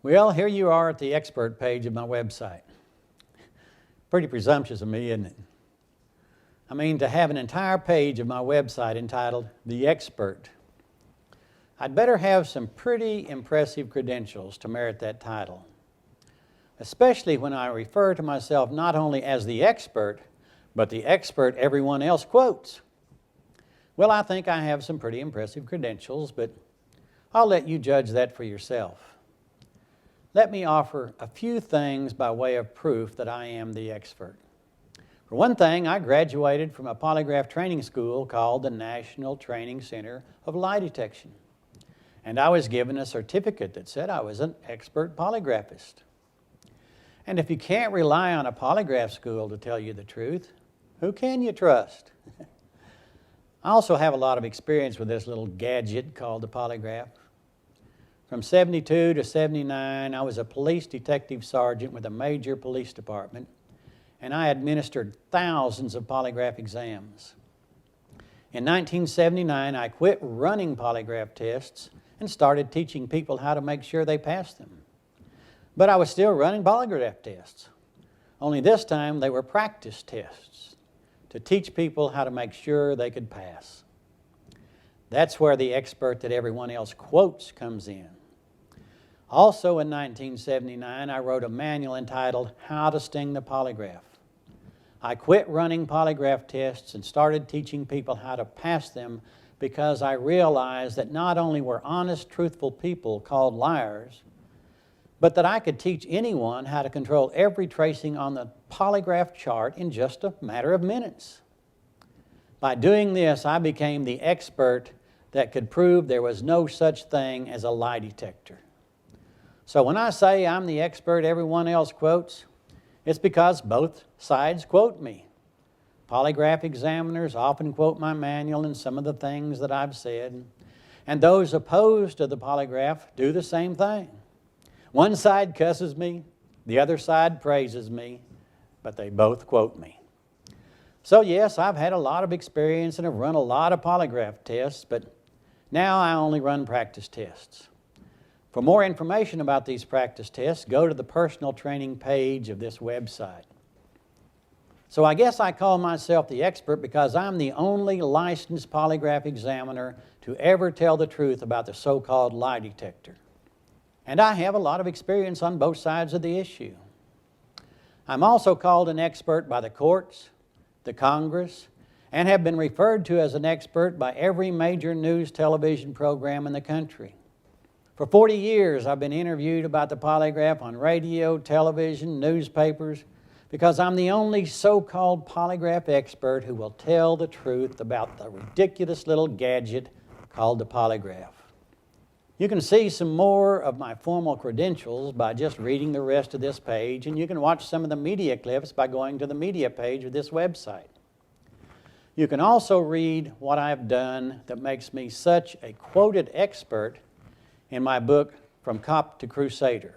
Well, here you are at the expert page of my website. Pretty presumptuous of me, isn't it? I mean, to have an entire page of my website entitled The Expert. I'd better have some pretty impressive credentials to merit that title, especially when I refer to myself not only as the expert, but the expert everyone else quotes. Well, I think I have some pretty impressive credentials, but I'll let you judge that for yourself. Let me offer a few things by way of proof that I am the expert. For one thing, I graduated from a polygraph training school called the National Training Center of Lie Detection. And I was given a certificate that said I was an expert polygraphist. And if you can't rely on a polygraph school to tell you the truth, who can you trust? I also have a lot of experience with this little gadget called the polygraph. From 72 to 79, I was a police detective sergeant with a major police department, and I administered thousands of polygraph exams. In 1979, I quit running polygraph tests and started teaching people how to make sure they passed them. But I was still running polygraph tests, only this time they were practice tests to teach people how to make sure they could pass. That's where the expert that everyone else quotes comes in. Also in 1979, I wrote a manual entitled How to Sting the Polygraph. I quit running polygraph tests and started teaching people how to pass them because I realized that not only were honest, truthful people called liars, but that I could teach anyone how to control every tracing on the polygraph chart in just a matter of minutes. By doing this, I became the expert that could prove there was no such thing as a lie detector. So when I say I'm the expert everyone else quotes, it's because both sides quote me. Polygraph examiners often quote my manual and some of the things that I've said, and those opposed to the polygraph do the same thing. One side cusses me, the other side praises me, but they both quote me. So yes, I've had a lot of experience and have run a lot of polygraph tests, but now I only run practice tests. For more information about these practice tests, go to the personal training page of this website. So I guess I call myself the expert because I'm the only licensed polygraph examiner to ever tell the truth about the so-called lie detector. And I have a lot of experience on both sides of the issue. I'm also called an expert by the courts, the Congress, and have been referred to as an expert by every major news television program in the country. For 40 years, I've been interviewed about the polygraph on radio, television, newspapers, because I'm the only so-called polygraph expert who will tell the truth about the ridiculous little gadget called the polygraph. You can see some more of my formal credentials by just reading the rest of this page, and you can watch some of the media clips by going to the media page of this website. You can also read what I've done that makes me such a quoted expert in my book, From Cop to Crusader.